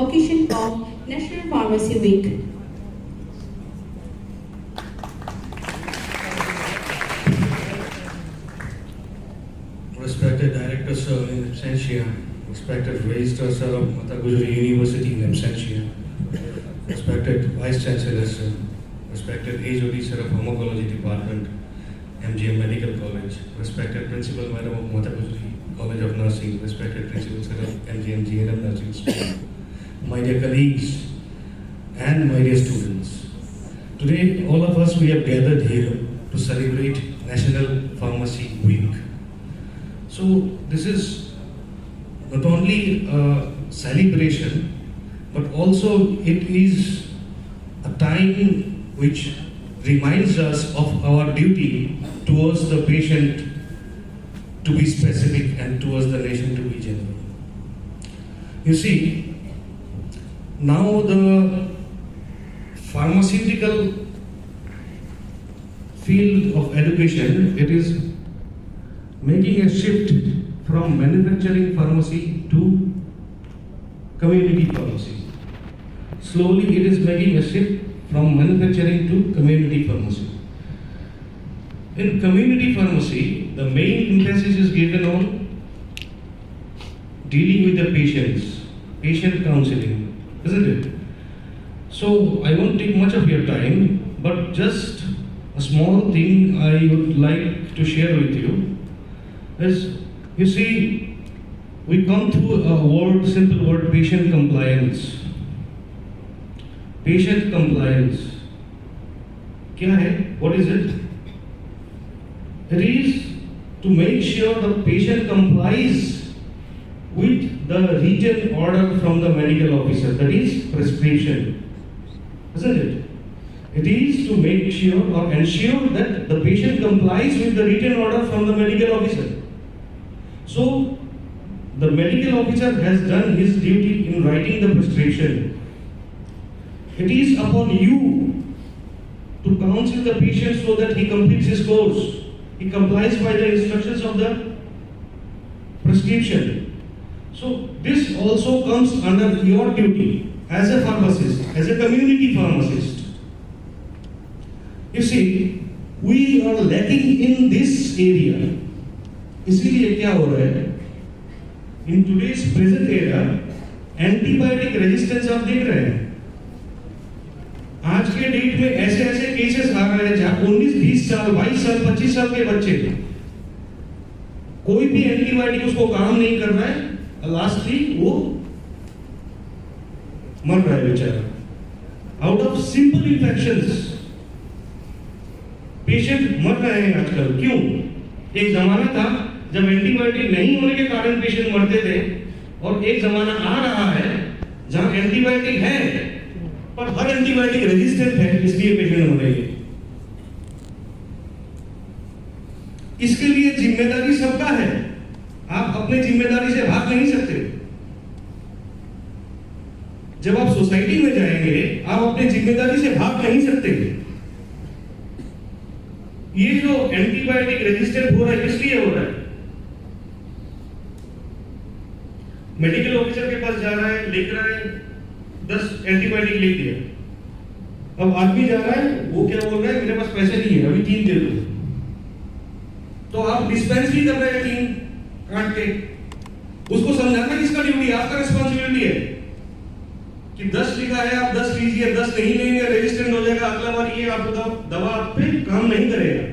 occasion of National Pharmacy Week. Respected Director Sir in absentia, respected Registrar Sir of Mata Gujari University in absentia, respected Vice Chancellor Sir, respected HOD Sir of Pharmacology Department, MGM Medical College, respected Principal Madam of Mata Gujari College of Nursing, respected Principal Sir of MGM GNM Nursing School, my dear colleagues and my dear students. Today, all of us, we have gathered here to celebrate National Pharmacy Week. So this is not only a celebration, but also it is a time which reminds us of our duty towards the patient to be specific and towards the nation to be general. You see, now the pharmaceutical field of education, it is making a shift from manufacturing pharmacy to community pharmacy. Slowly it is making a shift from manufacturing to community pharmacy. In community pharmacy, the main emphasis is given on dealing with the patients, patient counseling, isn't it? So I won't take much of your time, but just a small thing I would like to share with you. Is, you see, we come through a word, simple word, patient compliance. Patient compliance. क्या है? What is it? It is to make sure the patient complies with the written order from the medical officer, that is prescription, isn't it? It is to make sure or ensure that the patient complies with the written order from the medical officer. So, the medical officer has done his duty in writing the prescription. It is upon you to counsel the patient so that he completes his course. He complies by the instructions of the prescription. So, this also comes under your duty as a pharmacist, as a community pharmacist. You see, we are lacking in this area. इसीलिए क्या हो रहा है? In today's present era, antibiotic resistance आप देख रहे हैं. आज के डेट में ऐसे ऐसे केसेस आ रहे हैं जहां 19, 20 साल, 22 साल, 25 साल के बच्चे, कोई भी एंटीबायोटिक उसको काम नहीं कर रहा है, लास्टली वो मर रहा है बेचारा. Out of simple infections patient मर रहे हैं आजकल. क्यों? एक जमाना था जब एंटीबायोटिक नहीं होने के कारण पेशेंट मरते थे, और एक जमाना आ रहा है जहां एंटीबायोटिक है पर हर एंटीबायोटिक रेजिस्टेंट है, इसलिए पेशेंट मर रहे हैं. इसके लिए जिम्मेदारी सबका है. आप अपने जिम्मेदारी से भाग नहीं सकते. जब आप सोसाइटी में जाएंगे, आप अपनी जिम्मेदारी से भाग नहीं सकते. ये जो एंटीबायोटिक रेजिस्टेंट हो रहा है, इसलिए हो रहा है. मेडिकल ऑफिसर के पास जा रहा है, लिख रहा है 10 एंटीबायोटिक लिख दिया. अब आदमी जा रहा है, वो क्या बोल रहा है, मेरे पास पैसे नहीं है, अभी 3 दे दो. तो आप डिस्पेंस भी कर रहे हैं 3 काट के. उसको समझाना किसका ड्यूटी? आपका रिस्पॉन्सिबिलिटी है कि 10 लिखा है, आप 10 लीजिए. 10 नहीं लेंगे, रेजिस्टेंट हो जाएगा. अगला बार ये आपको दवा आप पे काम नहीं करेगा.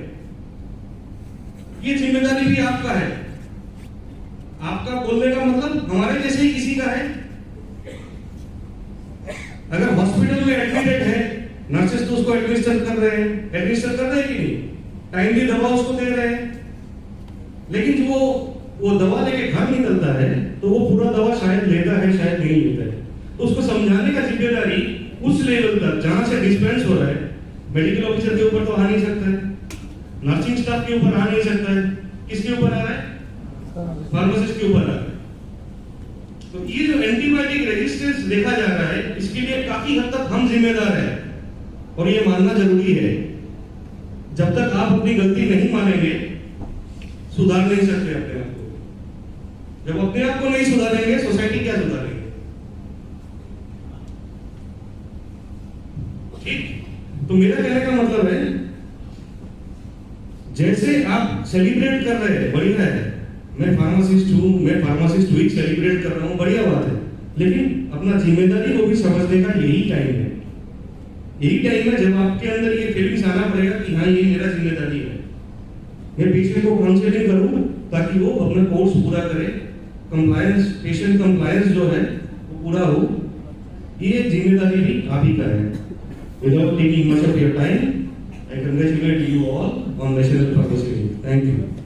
ये जिम्मेदारी भी आपका है. आपका बोलने का मतलब हमारे जैसे ही किसी का है. अगर हॉस्पिटल में एडमिटेड है, नर्सेस तो उसको एडमिनिस्टर कर रहे हैं कि नहीं, टाइमली दवा उसको दे रहे हैं. लेकिन वो दवा लेके घर निकलता है तो वो पूरा दवा शायद लेता है, शायद नहीं लेता है. तो उसको समझाने का जिम्मेदारी उस लेवल तक जहां से डिस्पेंस हो रहा है, मेडिकल ऑफिसर के ऊपर तो आ नहीं सकता है, नर्सिंग स्टाफ के ऊपर आ नहीं सकता है. किसके ऊपर आ रहा है? फार्मासिस्ट के ऊपर आ रहा है. तो ये जो एंटीबायोटिक रेजिस्टेंस देखा जा रहा है, इसके लिए काफी हद तक हम जिम्मेदार हैं और ये मानना जरूरी है. जब तक आप अपनी गलती नहीं मानेंगे, सुधार नहीं सकते अपने आप को. जब अपने आप को नहीं सुधारेंगे, सोसाइटी क्या सुधारेंगे? ठीक? तो मेरा कहने का मतलब है, जैसे आप सेलिब्रेट कर रहे हैं, बढ़िया है, मैं फार्मासिस्ट हुई सेलिब्रेट कर रहा हूँ, बढ़िया बात है, लेकिन अपना जिम्मेदारी को भी समझने का यही टाइम है। यही टाइम है जब आपके अंदर ये फीलिंग्स आना पड़ेगा कि हाँ ये मेरा जिम्मेदारी है, मैं पेशेंट को काउंसलिंग करूँ ताकि वो अपना कोर्स पूरा करे, कंप्लायंस, पेशेंट कंप्लायंस जो है वो पूरा हो, ये जिम्मेदारी भी आप ही का है। Without taking much of your time, I congratulate you all on National Pharmacy Week. Thank you.